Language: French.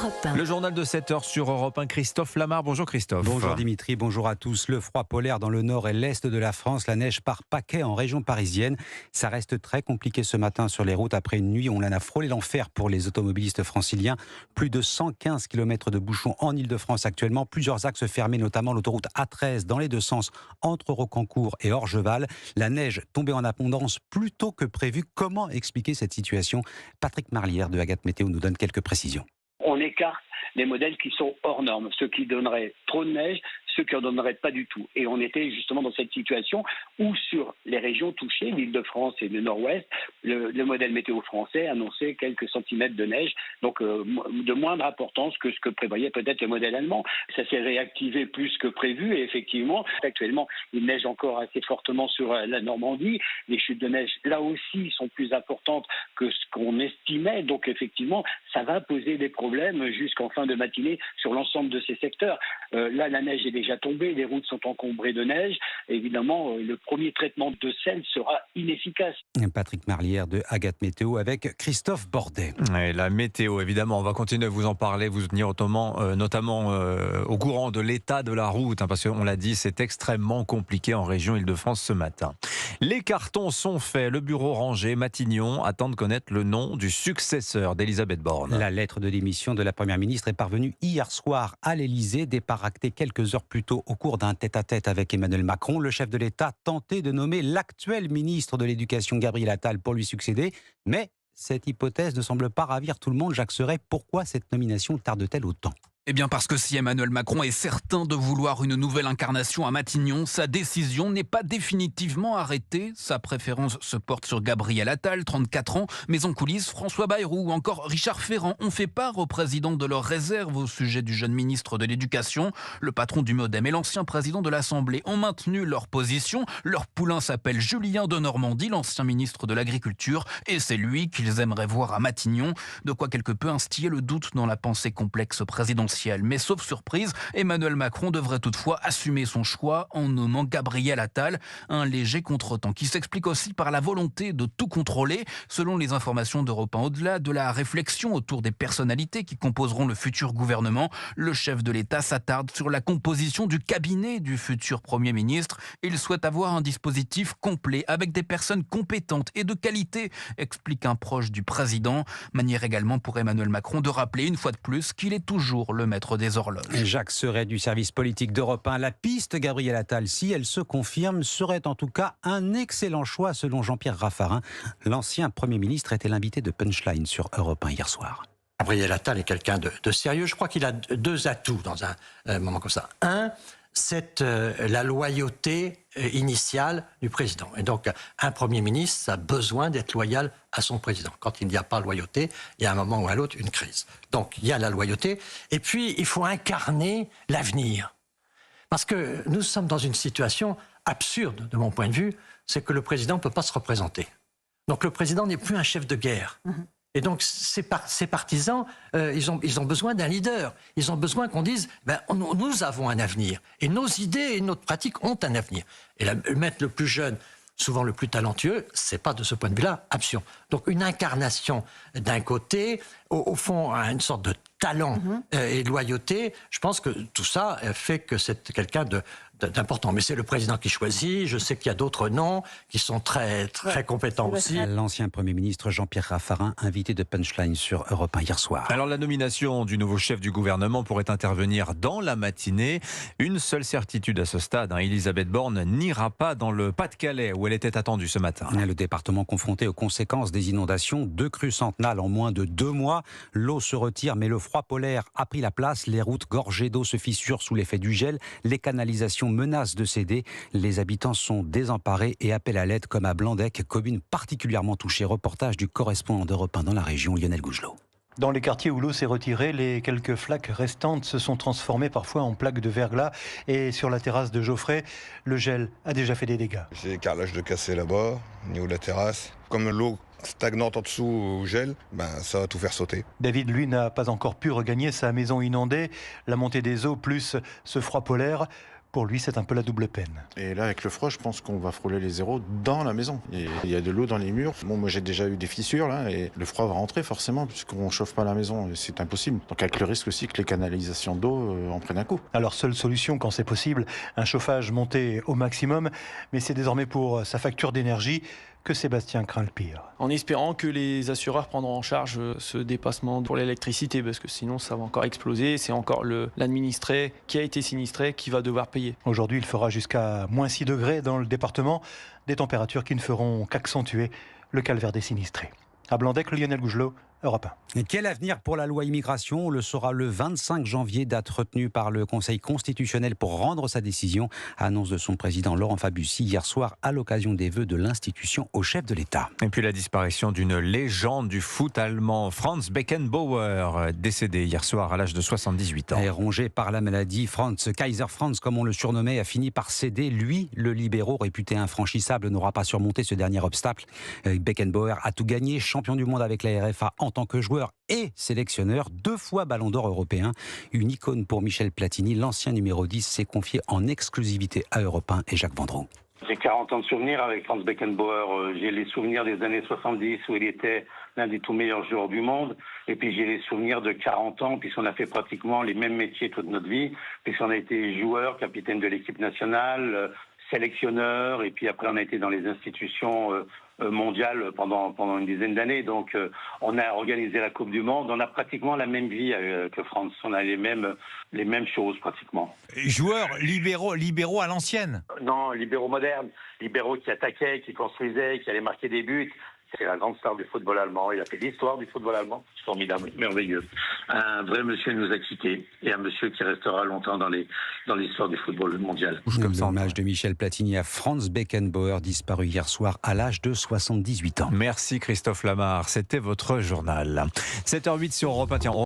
Europe 1. Le journal de 7h sur Europe 1, Christophe Lamar. Bonjour Christophe. Bonjour Dimitri, bonjour à tous. Le froid polaire dans le nord et l'est de la France, la neige par paquet en région parisienne. Ça reste très compliqué ce matin sur les routes après une nuit où on en a frôlé l'enfer pour les automobilistes franciliens. Plus de 115 km de bouchons en Ile-de-France actuellement. Plusieurs axes fermés, notamment l'autoroute A13 dans les deux sens entre Rocancourt et Orgeval. La neige tombée en abondance plus tôt que prévu. Comment expliquer cette situation ? Patrick Marlière de Agathe Météo nous donne quelques précisions. On écarte les modèles qui sont hors normes, ceux qui donneraient trop de neige, ceux qui n'en donneraient pas du tout. Et on était justement dans cette situation où sur les régions touchées, l'Île-de-France et le Nord-Ouest, le modèle météo français annonçait quelques centimètres de neige, donc de moindre importance que ce que prévoyait peut-être le modèle allemand. Ça s'est réactivé plus que prévu et effectivement, actuellement, il neige encore assez fortement sur la Normandie. Les chutes de neige, là aussi, sont plus importantes que ce qu'on estimait. Donc effectivement, ça va poser des problèmes jusqu'en fin de matinée sur l'ensemble de ces secteurs. Là, la neige est déjà tombée, les routes sont encombrées de neige. Évidemment, le premier traitement de sel sera inefficace. Patrick Marlière de Agathe Météo avec Christophe Bordet. Et la météo, évidemment, on va continuer à vous en parler, vous tenir notamment au courant de l'état de la route, parce qu'on l'a dit, c'est extrêmement compliqué en région Île-de-France ce matin. Les cartons sont faits, le bureau rangé, Matignon attend de connaître le nom du successeur d'Elisabeth Borne. La lettre de démission de la Première ministre est parvenue hier soir à l'Élysée, départ acté quelques heures plus tôt au cours d'un tête-à-tête avec Emmanuel Macron. Le chef de l'État tentait de nommer l'actuel ministre de l'Éducation, Gabriel Attal, pour lui succéder, mais cette hypothèse ne semble pas ravir tout le monde. Jacques Serret, pourquoi cette nomination tarde-t-elle autant ? Eh bien parce que si Emmanuel Macron est certain de vouloir une nouvelle incarnation à Matignon, sa décision n'est pas définitivement arrêtée. Sa préférence se porte sur Gabriel Attal, 34 ans, mais en coulisses, François Bayrou ou encore Richard Ferrand ont fait part au président de leurs réserves au sujet du jeune ministre de l'Éducation. Le patron du MoDem et l'ancien président de l'Assemblée ont maintenu leur position. Leur poulain s'appelle Julien Denormandie, l'ancien ministre de l'Agriculture, et c'est lui qu'ils aimeraient voir à Matignon. De quoi quelque peu instiller le doute dans la pensée complexe présidentielle. Mais sauf surprise, Emmanuel Macron devrait toutefois assumer son choix en nommant Gabriel Attal. Un léger contretemps qui s'explique aussi par la volonté de tout contrôler. Selon les informations d'Europe 1, au-delà de la réflexion autour des personnalités qui composeront le futur gouvernement, le chef de l'État s'attarde sur la composition du cabinet du futur Premier ministre. Il souhaite avoir un dispositif complet avec des personnes compétentes et de qualité, explique un proche du président. Manière également pour Emmanuel Macron de rappeler une fois de plus qu'il est toujours le maître des horloges. Jacques Serret du service politique d'Europe 1. La piste Gabriel Attal, si elle se confirme, serait en tout cas un excellent choix selon Jean-Pierre Raffarin. L'ancien Premier ministre était l'invité de Punchline sur Europe 1 hier soir. Gabriel Attal est quelqu'un de sérieux. Je crois qu'il a deux atouts dans un moment comme ça. Un, c'est la loyauté initiale du président. Et donc, un Premier ministre a besoin d'être loyal à son président. Quand il n'y a pas loyauté, il y a un moment ou à l'autre une crise. Donc, il y a la loyauté. Et puis, il faut incarner l'avenir. Parce que nous sommes dans une situation absurde, de mon point de vue, c'est que le président ne peut pas se représenter. Donc, le président n'est plus un chef de guerre. Et donc, ces partisans, ils ont besoin d'un leader. Ils ont besoin qu'on dise, nous avons un avenir. Et nos idées et notre pratique ont un avenir. Et mettre le plus jeune, souvent le plus talentueux, c'est pas de ce point de vue-là absurde. Donc, une incarnation d'un côté, au fond, une sorte de talent et de loyauté, je pense que tout ça fait que c'est quelqu'un d'important. Mais c'est le président qui choisit. Je sais qu'il y a d'autres noms qui sont très compétents aussi. L'ancien Premier ministre Jean-Pierre Raffarin, invité de Punchline sur Europe 1 hier soir. Alors la nomination du nouveau chef du gouvernement pourrait intervenir dans la matinée. Une seule certitude à ce stade, Elisabeth Borne n'ira pas dans le Pas-de-Calais où elle était attendue ce matin. Le département confronté aux conséquences des inondations, 2 crues centenales en moins de 2 mois. L'eau se retire mais le froid polaire a pris la place. Les routes gorgées d'eau se fissurent sous l'effet du gel. Les canalisations menacent de céder. Les habitants sont désemparés et appellent à l'aide comme à Blandec, commune particulièrement touchée. Reportage du correspondant d'Europe 1 dans la région, Lionel Gougelot. Dans les quartiers où l'eau s'est retirée, les quelques flaques restantes se sont transformées parfois en plaques de verglas. Et sur la terrasse de Geoffrey, le gel a déjà fait des dégâts. J'ai des carrelages de cassé là-bas, au niveau de la terrasse. Comme l'eau stagnante en dessous au gel, ça va tout faire sauter. David, lui, n'a pas encore pu regagner sa maison inondée. La montée des eaux plus ce froid polaire Pour lui, c'est un peu la double peine. Et là, avec le froid, je pense qu'on va frôler les zéros dans la maison. Et il y a de l'eau dans les murs. Bon, moi, j'ai déjà eu des fissures, là, et le froid va rentrer forcément, puisqu'on ne chauffe pas la maison. Et c'est impossible. Donc, avec le risque aussi que les canalisations d'eau en prennent un coup. Alors, seule solution, quand c'est possible, un chauffage monté au maximum. Mais c'est désormais pour sa facture d'énergie que Sébastien craint le pire. En espérant que les assureurs prendront en charge ce dépassement pour l'électricité, parce que sinon ça va encore exploser. C'est encore l'administré qui a été sinistré qui va devoir payer. Aujourd'hui, il fera jusqu'à moins 6 degrés dans le département, des températures qui ne feront qu'accentuer le calvaire des sinistrés. À Blandec, Lionel Gougelot, Europe 1. Et quel avenir pour la loi immigration ? On le saura le 25 janvier, date retenue par le Conseil constitutionnel pour rendre sa décision. Annonce de son président Laurent Fabius hier soir à l'occasion des vœux de l'institution au chef de l'État. Et puis la disparition d'une légende du foot allemand, Franz Beckenbauer, décédé hier soir à l'âge de 78 ans. Et rongé par la maladie, Kaiser Franz, comme on le surnommait, a fini par céder. Lui, le libéraux réputé infranchissable, n'aura pas surmonté ce dernier obstacle. Beckenbauer a tout gagné, champion du monde avec la RFA en tant que joueur et sélectionneur, 2 fois Ballon d'Or européen. Une icône pour Michel Platini, l'ancien numéro 10 s'est confié en exclusivité à Europe 1 et Jacques Vendroux. J'ai 40 ans de souvenirs avec Franz Beckenbauer. J'ai les souvenirs des années 70 où il était l'un des tout meilleurs joueurs du monde. Et puis j'ai les souvenirs de 40 ans puisqu'on a fait pratiquement les mêmes métiers toute notre vie. Puisqu'on a été joueur, capitaine de l'équipe nationale, sélectionneur. Et puis après on a été dans les institutions mondiales pendant une dizaine d'années. Donc on a organisé la Coupe du Monde. On a pratiquement la même vie que Franz. On a les mêmes choses pratiquement. Joueurs libéraux à l'ancienne. Non, libéraux modernes, libéraux qui attaquaient, qui construisaient, qui allaient marquer des buts. C'est la grande star du football allemand. Il a fait l'histoire du football allemand. C'est formidable, merveilleux. Un vrai monsieur nous a quittés et un monsieur qui restera longtemps dans l'histoire du football mondial. L'hommage de Michel Platini à Franz Beckenbauer, disparu hier soir à l'âge de 78 ans. Merci Christophe Lamar, c'était votre journal. 7h08 sur Europe 1. Tiens,